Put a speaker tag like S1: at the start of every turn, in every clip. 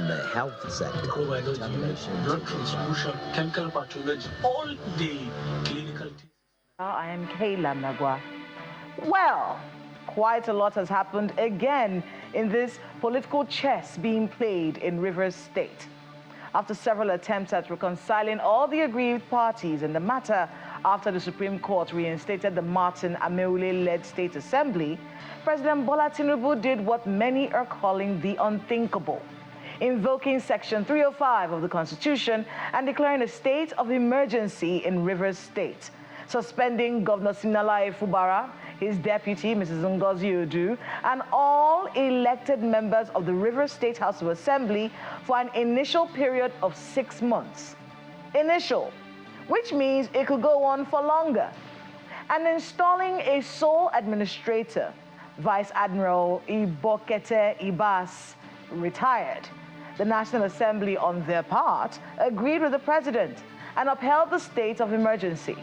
S1: the health sector.
S2: Blood transfusion, chemical pathology, all the clinical tests.
S3: I am Kayla Magwa. Well, quite a lot has happened again in this political chess being played in Rivers State. After several attempts at reconciling all the aggrieved parties in the matter after the Supreme Court reinstated the Martin Ameule-led State Assembly, President Bola Tinubu did what many are calling the unthinkable, invoking Section 305 of the Constitution and declaring a state of emergency in Rivers State, suspending Governor Siminalayi Fubara, his deputy, Mrs. Ngozi Odu, and all elected members of the Rivers State House of Assembly for an initial period of 6 months. Initial, which means it could go on for longer. And installing a sole administrator, Vice Admiral Ibokete Ibas, retired. The National Assembly, on their part, agreed with the president and upheld the state of emergency.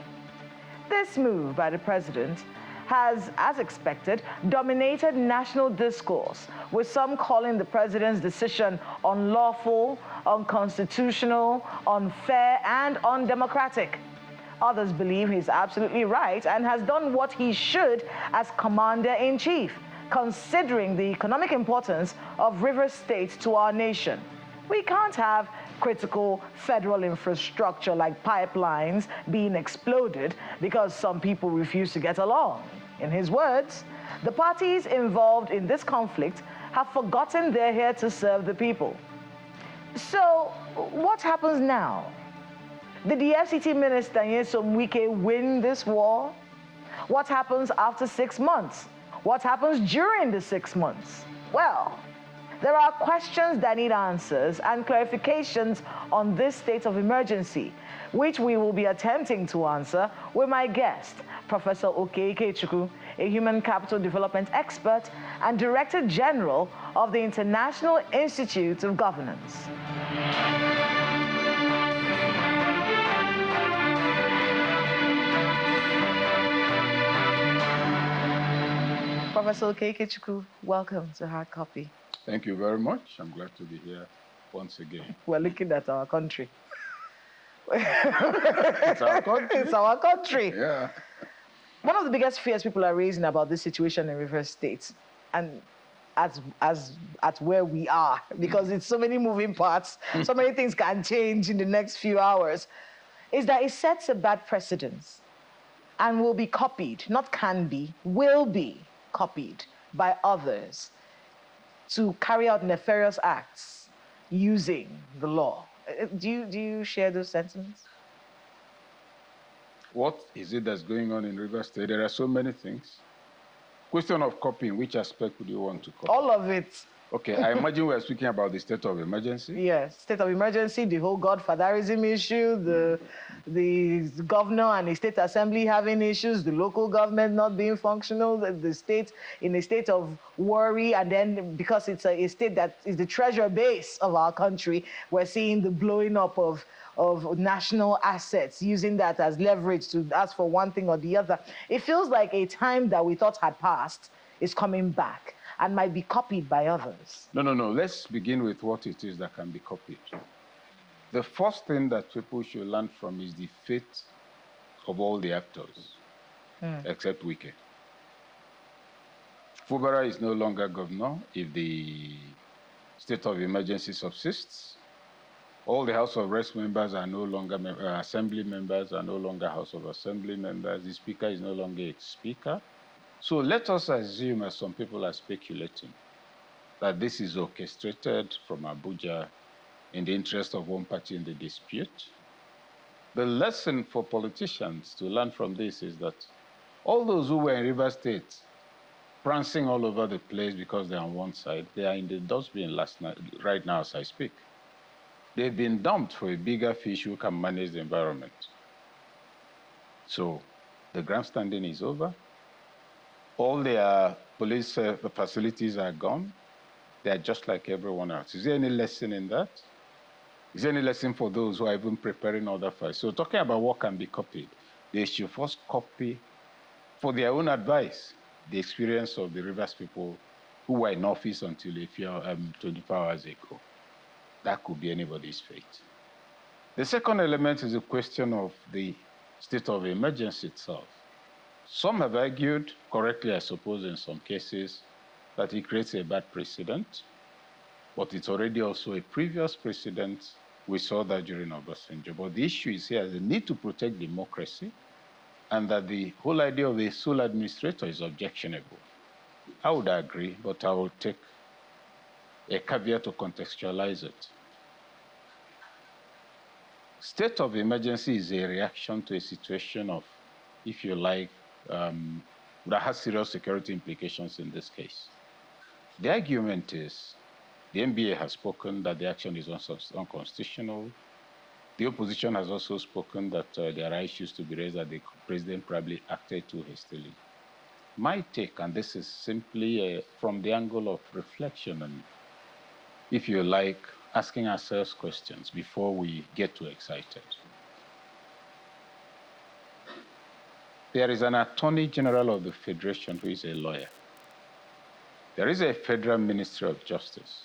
S3: This move by the president has, as expected, dominated national discourse, with some calling the president's decision unlawful, unconstitutional, unfair, and undemocratic. Others believe he's absolutely right and has done what he should as commander-in-chief, considering the economic importance of Rivers State to our nation. We can't have critical federal infrastructure like pipelines being exploded because some people refuse to get along. In his words, the parties involved in this conflict have forgotten they're here to serve the people. So, what happens now? Did the FCT Minister Nyesom Wike win this war? What happens after 6 months? What happens during the 6 months? Well, there are questions that need answers and clarifications on this state of emergency, which we will be attempting to answer with my guest, Professor Okey Ikechukwu, a human capital development expert and Director General of the International Institute of Governance. Professor Okey Ikechukwu, welcome to Hard Copy.
S4: Thank you very much. I'm glad to be here once again.
S3: We're looking at our country.
S4: It's our country.
S3: It's our country.
S4: Yeah.
S3: One of the biggest fears people are raising about this situation in Rivers State, and at where we are, because it's so many moving parts, so many things can change in the next few hours, is that it sets a bad precedence and will be copied, not can be, will be copied by others to carry out nefarious acts using the law. Do you share those sentiments?
S4: What is it that's going on in Rivers State? There are so many things. Question of copying, which aspect would you want to copy?
S3: All of it.
S4: Okay, I imagine we're speaking about the state of emergency.
S3: Yes, state of emergency, the whole Godfatherism issue, the governor and the state assembly having issues, the local government not being functional, the state in a state of worry, and then because it's a state that is the treasure base of our country, we're seeing the blowing up of national assets, using that as leverage to ask for one thing or the other. It feels like a time that we thought had passed is coming back and might be copied by others.
S4: No. Let's begin with what it is that can be copied. The first thing that people should learn from is the fate of all the actors, except Wike. Fubara is no longer governor if the state of emergency subsists. All the House of Reps members are no longer Assembly members, are no longer House of Assembly members. The Speaker is no longer a Speaker. So let us assume, as some people are speculating, that this is orchestrated from Abuja in the interest of one party in the dispute. The lesson for politicians to learn from this is that all those who were in Rivers State prancing all over the place because they're on one side, they are in the dustbin right now as I speak. They've been dumped for a bigger fish who can manage the environment. So the grandstanding is over. All their police facilities are gone. They are just like everyone else. Is there any lesson in that? Is there any lesson for those who are even preparing other fights? So talking about what can be copied, they should first copy, for their own advice, the experience of the Rivers people who were in office until 24 hours ago. that could be anybody's fate. The second element is the question of the state of emergency itself. Some have argued, correctly I suppose in some cases, that it creates a bad precedent, but it's already also a previous precedent. We saw that during Obasanjo. But the issue is here the need to protect democracy, and that the whole idea of a sole administrator is objectionable. I would agree, but I will take a caveat to contextualize it. State of emergency is a reaction to a situation of, if you like, that has serious security implications in this case. The argument is, the NBA has spoken that the action is unconstitutional. The opposition has also spoken that there are issues to be raised that the president probably acted too hastily. My take, and this is simply from the angle of reflection and, if you like, asking ourselves questions before we get too excited. There is an Attorney General of the Federation who is a lawyer. There is a Federal Ministry of Justice.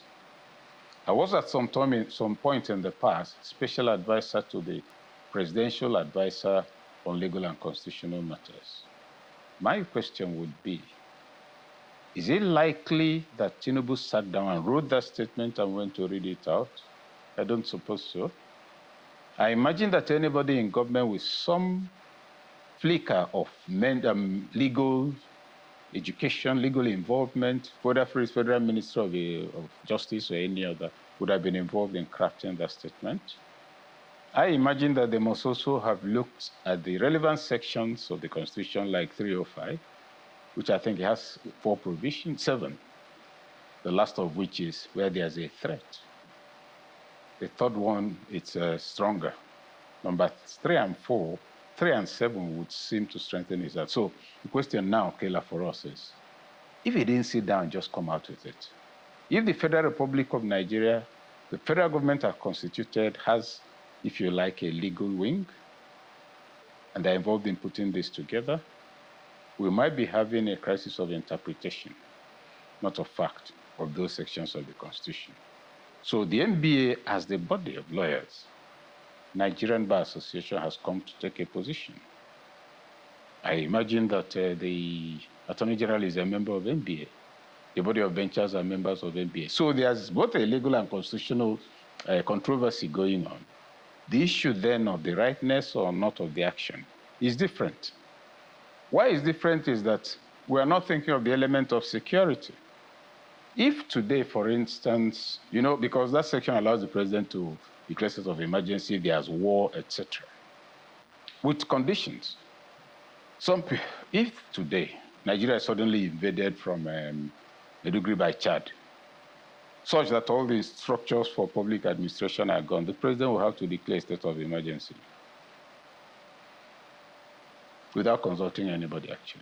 S4: I was at some point in the past special advisor to the presidential advisor on legal and constitutional matters. My question would be, is it likely that Tinubu sat down and wrote that statement and went to read it out? I don't suppose so. I imagine that anybody in government with some flicker of legal education, legal involvement, whether for his Federal Minister of Justice or any other, would have been involved in crafting that statement. I imagine that they must also have looked at the relevant sections of the Constitution, like 305, which I think has 4 provisions, 7, the last of which is where there's a threat. The third one, it's stronger. Number 3 and 4, 3 and 7 would seem to strengthen his heart. So the question now, Kayla, for us is, if he didn't sit down, just come out with it. If the Federal Republic of Nigeria, the federal government are constituted, has, if you like, a legal wing, and they're involved in putting this together, we might be having a crisis of interpretation, not of fact, of those sections of the Constitution. So the NBA, as the body of lawyers, Nigerian Bar Association has come to take a position. I imagine that the Attorney General is a member of NBA. The body of benchers are members of NBA. So there's both a legal and constitutional controversy going on. The issue then of the rightness or not of the action is different. Why it's different is that we are not thinking of the element of security. If today, for instance, because that section allows the president to declare state of emergency, there's war, etc., with conditions. If today Nigeria is suddenly invaded from Maiduguri by Chad, such that all the structures for public administration are gone, the president will have to declare a state of emergency without consulting anybody, actually.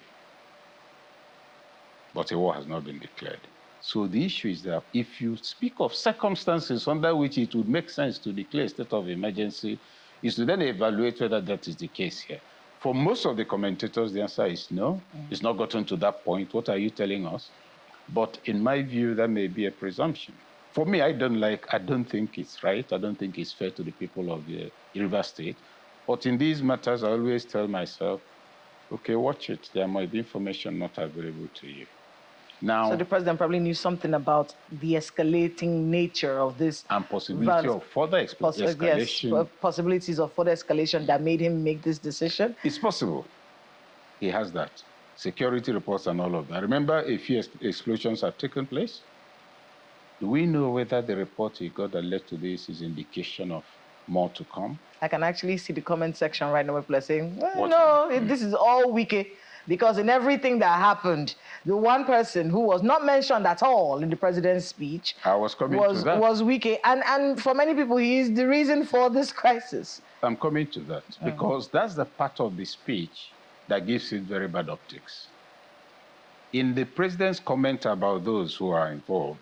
S4: But a war has not been declared. So the issue is that if you speak of circumstances under which it would make sense to declare a state of emergency, is to then evaluate whether that is the case here. For most of the commentators, the answer is no. It's not gotten to that point. What are you telling us? But in my view, that may be a presumption. For me, I don't think it's right. I don't think it's fair to the people of the River State. But in these matters, I always tell myself, okay, watch it. There might be information not available to you. Now,
S3: so the president probably knew something about the escalating nature of this.
S4: And possibility of further escalation.
S3: Yes, possibilities of further escalation that made him make this decision.
S4: It's possible. He has that. Security reports and all of that. Remember, a few explosions have taken place. Do we know whether the report he got that led to this is indication of more to come?
S3: I can actually see the comment section right now where people are saying, this is all wiki. Because in everything that happened, the one person who was not mentioned at all in the president's speech
S4: was
S3: Wike. And for many people, he is the reason for this crisis.
S4: I'm coming to that because that's the part of the speech that gives it very bad optics. In the president's comment about those who are involved,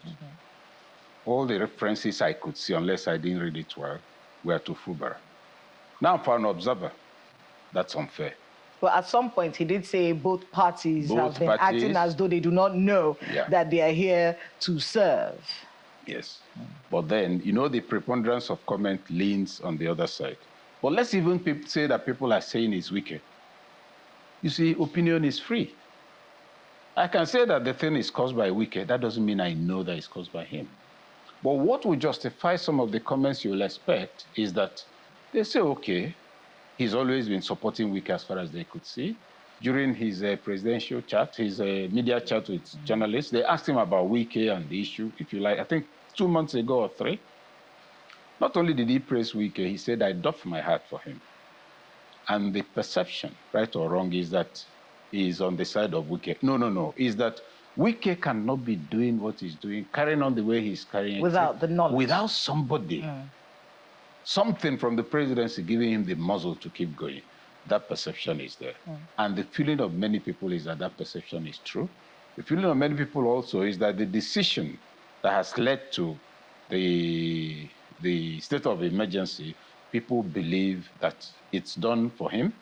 S4: all the references I could see, unless I didn't read it well, were to Fubara. Now, for an observer, that's unfair.
S3: Well, at some point, he did say both parties have been acting as though they do not know that they are here to serve.
S4: Yes. But then, the preponderance of comment leans on the other side. But let's even say that people are saying it's wicked. You see, opinion is free. I can say that the thing is caused by wicked. That doesn't mean I know that it's caused by him. But what will justify some of the comments you'll expect is that they say, okay, he's always been supporting Wike as far as they could see. During his presidential chat, his media chat with journalists, they asked him about Wike and the issue, if you like, I think 2 months ago or 3. Not only did he praise Wike, he said, I doff my hat for him. And the perception, right or wrong, is that he's on the side of Wike. No. Is that Wike cannot be doing what he's doing, carrying on the way he's carrying
S3: without the knowledge.
S4: Without somebody, something from the presidency giving him the muzzle to keep going. That perception is there. And the feeling of many people is that that perception is true. The feeling of many people also is that the decision that has led to the state of emergency, people believe that it's done for him,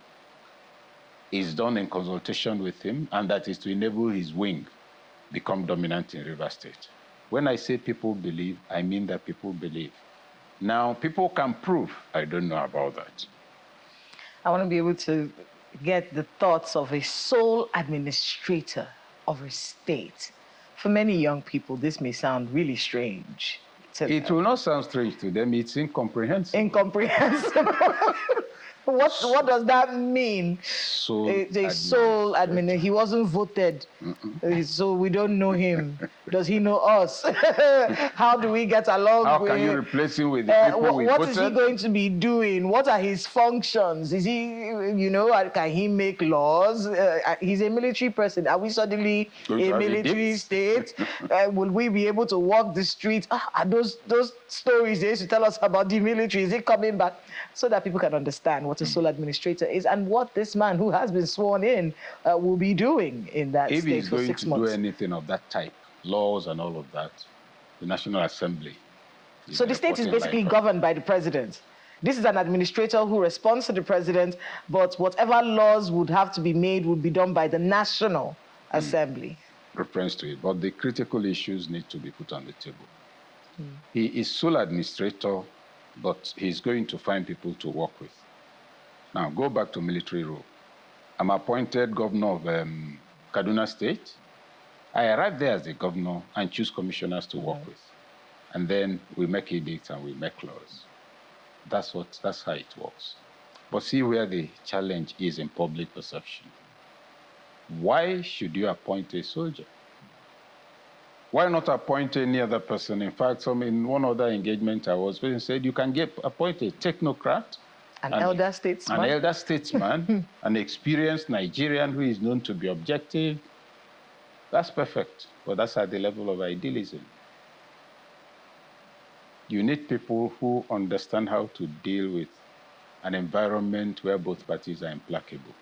S4: is done in consultation with him, and that is to enable his wing become dominant in Rivers State. When I say people believe, I mean that people believe. Now, people can prove. I don't know about that.
S3: I want to be able to get the thoughts of a sole administrator of a state. For many young people, this may sound really strange.
S4: It will not sound strange to them. It's incomprehensible.
S3: Incomprehensible. What does that mean? Sole administrator. He wasn't voted, so we don't know him. Does he know us? How do we get along?
S4: How can you replace him with the people we voted?
S3: What is he going to be doing? What are his functions? Is he, can he make laws? He's a military person. Are we suddenly a military state? Will we be able to walk the streets? Those stories they used to tell us about the military, is it coming back? So that people can understand what a sole administrator is and what this man who has been sworn in will be doing in that state for 6 months.
S4: If he's going to do anything of that type, laws and all of that, the National Assembly.
S3: So the state is basically governed by the president. This is an administrator who responds to the president, but whatever laws would have to be made would be done by the National Assembly.
S4: Reference to it, but the critical issues need to be put on the table. He is sole administrator, but he's going to find people to work with. Now, go back to military rule. I'm appointed governor of Kaduna State. I arrive there as the governor and choose commissioners to work with. And then we make edicts and we make laws. That's how it works. But see where the challenge is in public perception. Why should you appoint a soldier? Why not appoint any other person? In fact, in one other engagement I was with, said you can appoint a technocrat,
S3: an elder statesman,
S4: an experienced Nigerian who is known to be objective. That's perfect, but that's at the level of idealism. You need people who understand how to deal with an environment where both parties are implacable.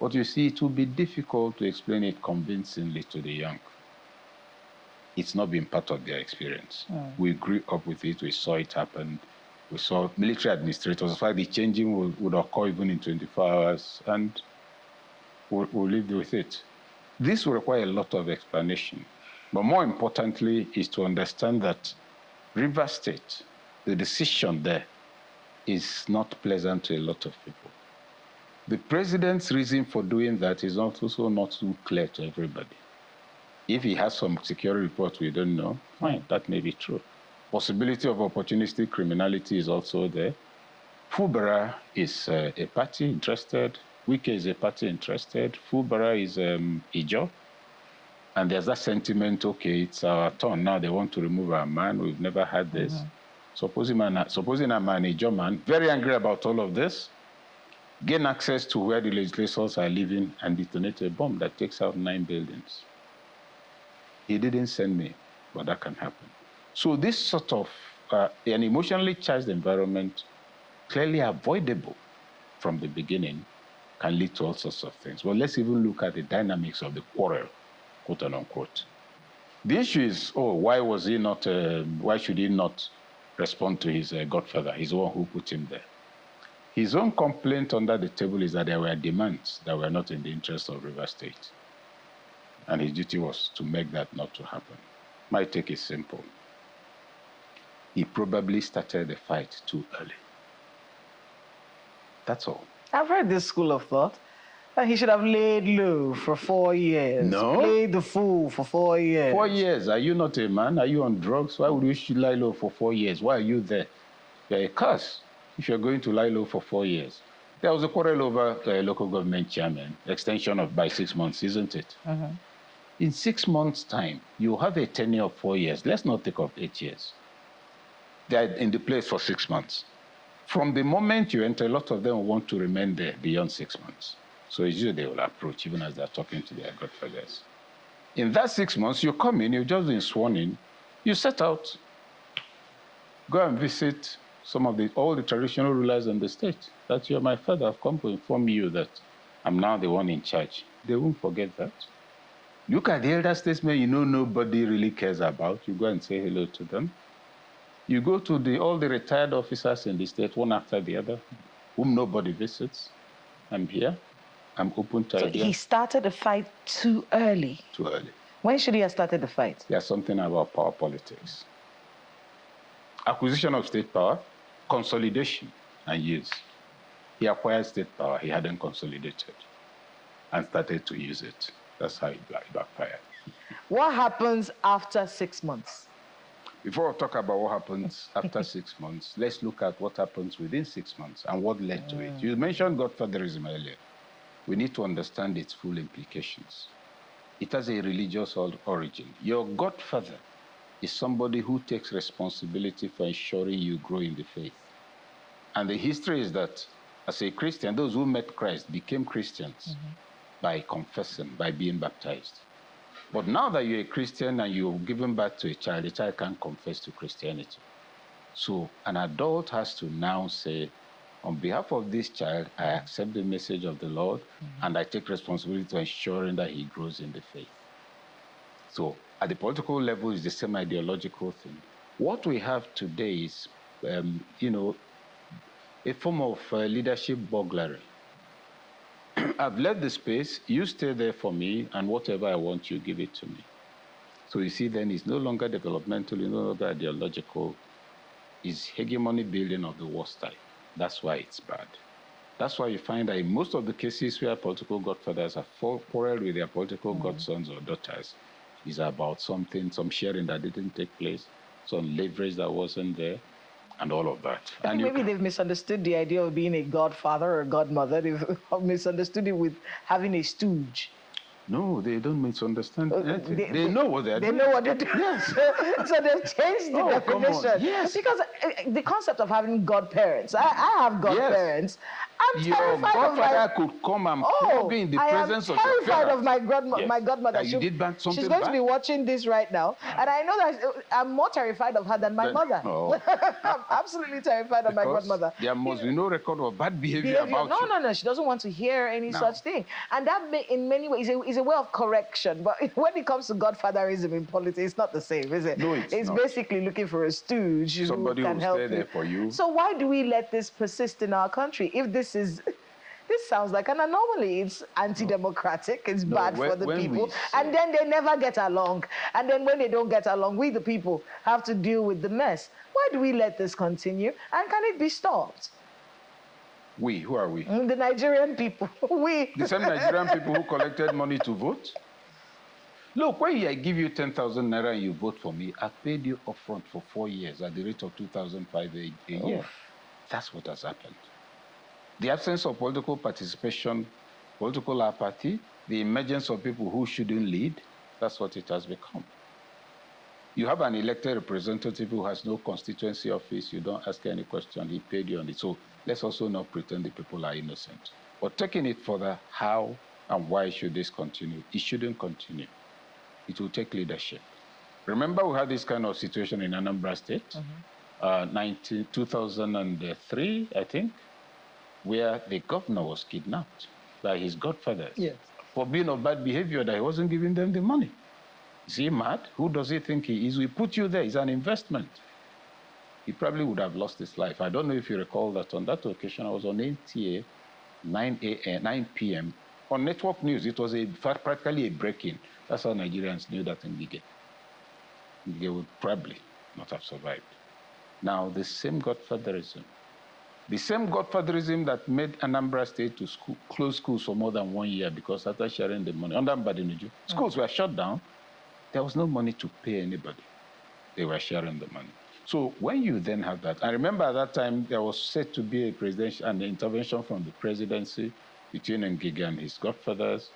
S4: But you see, it will be difficult to explain it convincingly to the young. It's not been part of their experience. We grew up with it. We saw it happen. We saw military administrators. In fact, the changing would occur even in 24 hours, and we'll live with it. This will require a lot of explanation. But more importantly is to understand that Rivers State, the decision there, is not pleasant to a lot of people. The president's reason for doing that is also not too clear to everybody. If he has some security reports we don't know, fine, that may be true. Possibility of opportunistic criminality is also there. Fubara is a party interested. Wike is a party interested. Fubara is Ijo. And there's that sentiment, okay, it's our turn. Now they want to remove our man. We've never had this. Supposing I'm an Ijo man, very angry about all of this, gain access to where the legislators are living and detonate a bomb that takes out 9 buildings. He didn't send me, but that can happen. So this sort of an emotionally charged environment, clearly avoidable from the beginning, can lead to all sorts of things. Well, let's even look at the dynamics of the quarrel, quote and unquote. The issue is, why should he not respond to his godfather? He's the one who put him there. His own complaint under the table is that there were demands that were not in the interest of Rivers State. And his duty was to make that not to happen. My take is simple. he probably started the fight too early. That's all.
S3: I've heard this school of thought that he should have laid low for 4 years.
S4: No.
S3: Played the fool for 4 years.
S4: 4 years. Are you not a man? Are you on drugs? Why would you lie low for 4 years? Why are you there? You're a curse if you're going to lie low for 4 years. There was a quarrel over local government chairman, extension of by 6 months, isn't it?
S3: Mm-hmm.
S4: In 6 months' time, you have a tenure of 4 years. Let's not take up 8 years. They're in the place for 6 months. From the moment you enter, a lot of them will want to remain there beyond 6 months. So it's you they will approach, even as they're talking to their godfathers. In that 6 months, you come in, you've just been sworn in, you set out, go and visit all the traditional rulers in the state. That you're my father, I've come to inform you that I'm now the one in charge. They won't forget that. Look at the elder statesmen you know nobody really cares about. You go and say hello to them. You go to all the retired officers in the state, one after the other, whom nobody visits. I'm here. I'm open to ideas.
S3: So he started the fight too early.
S4: Too early.
S3: When should he have started the fight?
S4: There's something about power politics. Acquisition of state power, consolidation, and use. He acquired state power. He hadn't consolidated and started to use it. That's how it backfired.
S3: What happens after 6 months?
S4: Before we talk about what happens after 6 months, let's look at what happens within 6 months and what led to it. You mentioned Godfatherism earlier. We need to understand its full implications. It has a religious origin. Your godfather is somebody who takes responsibility for ensuring you grow in the faith. And the history is that as a Christian, those who met Christ became Christians by confessing, by being baptized. But now that you're a Christian and you've given birth to a child can't confess to Christianity. So an adult has to now say, on behalf of this child, I accept the message of the Lord and I take responsibility to ensuring that he grows in the faith. So at the political level, it's the same ideological thing. What we have today is, a form of leadership burglary. I've led the space, you stay there for me, and whatever I want, you give it to me. So you see, then it's no longer developmental, it's no longer ideological. It's hegemony building of the worst type. That's why it's bad. That's why you find that in most of the cases where political godfathers have quarreled with their political godsons or daughters, is about some sharing that didn't take place, some leverage that wasn't there, and all of that.
S3: I think maybe they've misunderstood the idea of being a godfather or godmother. They've misunderstood it with having a stooge.
S4: No, they don't misunderstand. They know what they're doing.
S3: They know what they're doing. Yes. So they've changed the definition.
S4: Yes.
S3: Because the concept of having godparents, I have godparents. I'm terrified
S4: Your
S3: of
S4: godfather could come and plug in the presence of your parents.
S3: I'm terrified of my godmother.
S4: You did something
S3: she's going to be watching this right now. And I know that I'm more terrified of her than my mother.
S4: Oh.
S3: I'm absolutely terrified of my godmother.
S4: There must be no record of bad behavior about you.
S3: No. She doesn't want to hear any such thing. And that in many ways is a way of correction. But when it comes to godfatherism in politics, it's not the same, is it?
S4: No, it's not.
S3: Basically looking for a stooge
S4: Somebody
S3: who can help
S4: stay there for you.
S3: So why do we let this persist in our country? If this sounds like an anomaly. It's anti-democratic. It's bad for the people. And then they never get along. And then when they don't get along, we the people have to deal with the mess. Why do we let this continue? And can it be stopped?
S4: We? Who are we?
S3: The Nigerian people. We.
S4: The same Nigerian people who collected money to vote? Look, when I give you 10,000 naira and you vote for me, I've paid you upfront for 4 years at the rate of 2,005 a year. That's what has happened. The absence of political participation, political apathy, the emergence of people who shouldn't lead, that's what it has become. You have an elected representative who has no constituency office, you don't ask any question, he paid you on it. So let's also not pretend the people are innocent. But taking it further, how and why should this continue? It shouldn't continue. It will take leadership. Remember we had this kind of situation in Anambra State, 2003, I think, where the governor was kidnapped by his godfathers for being of bad behavior, that he wasn't giving them the money. Is he mad? Who does he think he is? We put you there. It's an investment. He probably would have lost his life. I don't know if you recall that on that occasion, I was on NTA, 9 p.m. on network news. It was practically a break-in. That's how Nigerians knew that Ngige would probably not have survived. Now, the same Godfatherism that made Anambra State to close schools for more than 1 year because after sharing the money, under Mbadinuju, schools were shut down. There was no money to pay anybody. They were sharing the money. So when you then have that, I remember at that time there was said to be an intervention from the presidency between Ngige and his godfathers.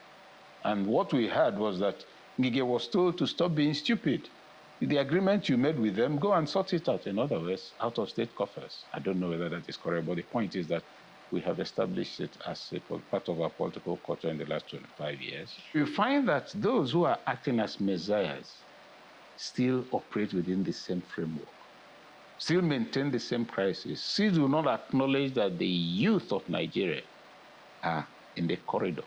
S4: And what we heard was that Ngige was told to stop being stupid. The agreement you made with them, go and sort it out. In other words, out of state coffers. I don't know whether that is correct, but the point is that we have established it as a part of our political culture in the last 25 years. You find that those who are acting as messiahs still operate within the same framework, still maintain the same crisis, still do not acknowledge that the youth of Nigeria are in the corridor.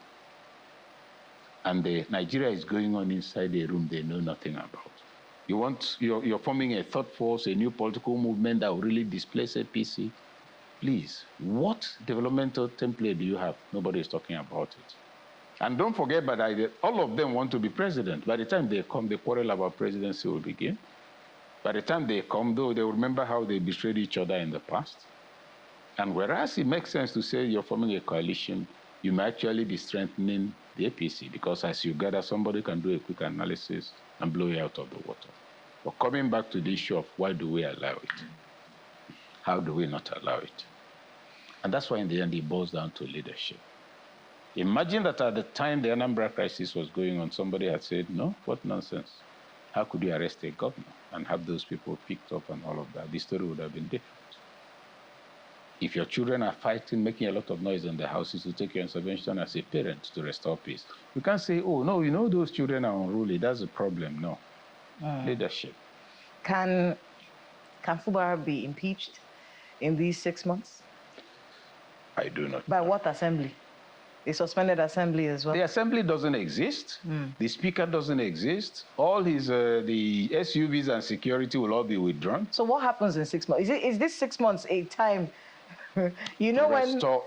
S4: And Nigeria is going on inside a room they know nothing about. You're forming a third force, a new political movement that will really displace APC. Please, what developmental template do you have? Nobody is talking about it. And don't forget, all of them want to be president. By the time they come, the quarrel about presidency will begin. By the time they come, though, they will remember how they betrayed each other in the past. And whereas it makes sense to say you're forming a coalition, you might actually be strengthening the APC, because as you gather, somebody can do a quick analysis and blow you out of the water. But coming back to the issue of why do we allow it? How do we not allow it? And that's why in the end it boils down to leadership. Imagine that at the time the Anambra crisis was going on, somebody had said, no, what nonsense. How could you arrest a governor and have those people picked up and all of that? The story would have been different. If your children are fighting, making a lot of noise in the houses, you take your intervention as a parent to restore peace. You can't say, oh, no, those children are unruly. That's a problem. No. Leadership.
S3: Can Fubara be impeached in these 6 months?
S4: I do not.
S3: By what assembly? A suspended assembly as well?
S4: The assembly doesn't exist. The speaker doesn't exist. All the SUVs and security will all be withdrawn.
S3: So what happens in 6 months? Is this 6 months a time?
S4: To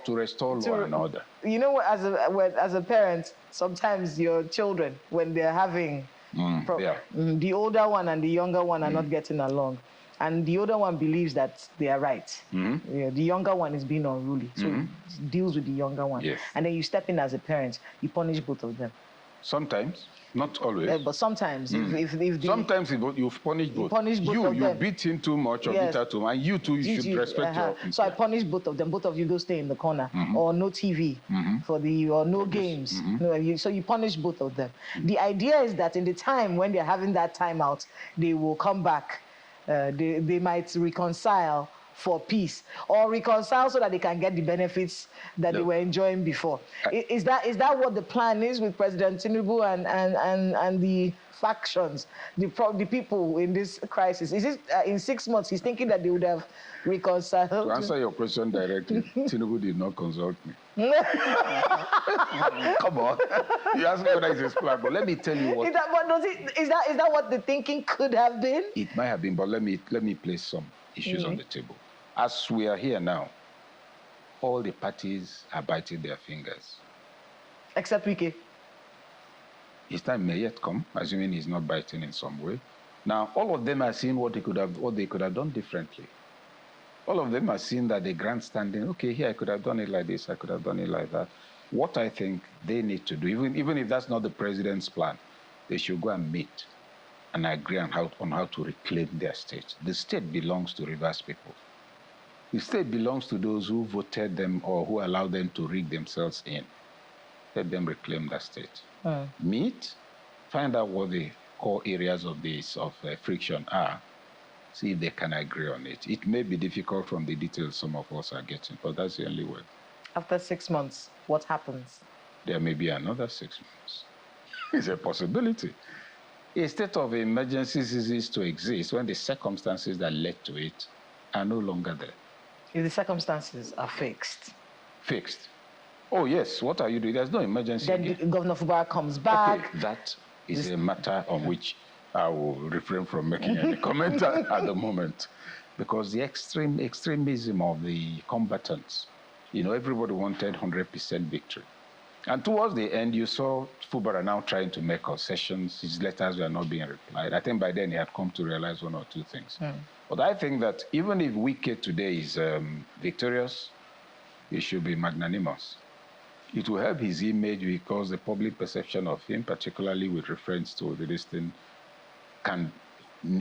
S4: restore law and order.
S3: You know, as a parent, sometimes your children, when they're having the older one and the younger one are not getting along, and the older one believes that they are right. The younger one is being unruly, so it deals with the younger one.
S4: Yes.
S3: And then you step in as a parent, you punish both of them.
S4: Sometimes, not always.
S3: But sometimes,
S4: sometimes you punish both. You beat him too much or beat her too much, and you too, you should respect your.
S3: So I punish both of them. Both of you go stay in the corner, or no TV or no games. So you punish both of them. The idea is that in the time when they're having that timeout, they will come back. They might reconcile for peace, or reconcile so that they can get the benefits that they were enjoying before. Is that what the plan is with President Tinubu and the factions, the people in this crisis? Is it in 6 months he's thinking that they would have reconciled?
S4: To answer your question directly, Tinubu did not consult me. Come on. You asked me whether it's his plan, but let me tell you what.
S3: Is that what the thinking could have been?
S4: It might have been, but let me place some issues on the table. As we are here now, all the parties are biting their fingers.
S3: Except Wike.
S4: His time may yet come, assuming he's not biting in some way. Now, all of them are seeing what they could have done differently. All of them are seeing that the grandstanding, okay, here I could have done it like this, I could have done it like that. What I think they need to do, even if that's not the president's plan, they should go and meet and agree on how to reclaim their state. The state belongs to Rivers people. The state belongs to those who voted them or who allowed them to rig themselves in. Let them reclaim that state. Meet, find out what the core areas of friction are, see if they can agree on it. It may be difficult from the details some of us are getting, but that's the only way.
S3: After 6 months, what happens?
S4: There may be another 6 months. It's a possibility. A state of emergency ceases to exist when the circumstances that led to it are no longer there.
S3: If the circumstances are fixed.
S4: Fixed. Oh, yes. What are you doing? There's no emergency.
S3: Then Governor Fubara comes back.
S4: Okay, that is a matter on which I will refrain from making any comment at the moment. Because the extremism of the combatants, everybody wanted 100% victory. And towards the end, you saw Fubara now trying to make concessions. His letters were not being replied. I think by then he had come to realize one or two things. But I think that even if Wike today is victorious, he should be magnanimous. It will help his image because the public perception of him, particularly with reference to this thing,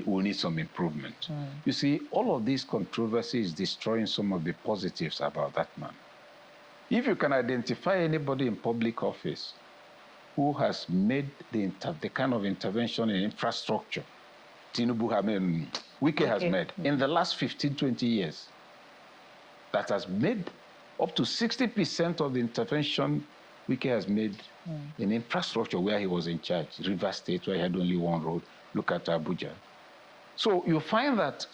S4: will need some improvement. You see, all of this controversy is destroying some of the positives about that man. If you can identify anybody in public office who has made the kind of intervention in infrastructure Wike has made in the last 15, 20 years, that has made up to 60% of the intervention Wike has made in infrastructure where he was in charge. River State, where he had only one road. Look at Abuja. So you find that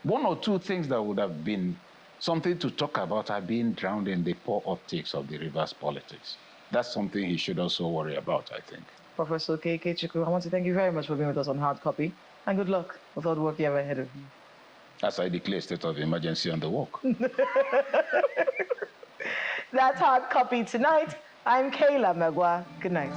S4: one or two things that would have been something to talk about are being drowned in the poor optics of the reverse politics. That's something he should also worry about, I think.
S3: Professor Ikechukwu, I want to thank you very much for being with us on Hard Copy, and good luck with all the work you have ahead of you.
S4: As I declare state of emergency on the walk.
S3: That's Hard Copy tonight. I'm Kayla Magwa. Good night.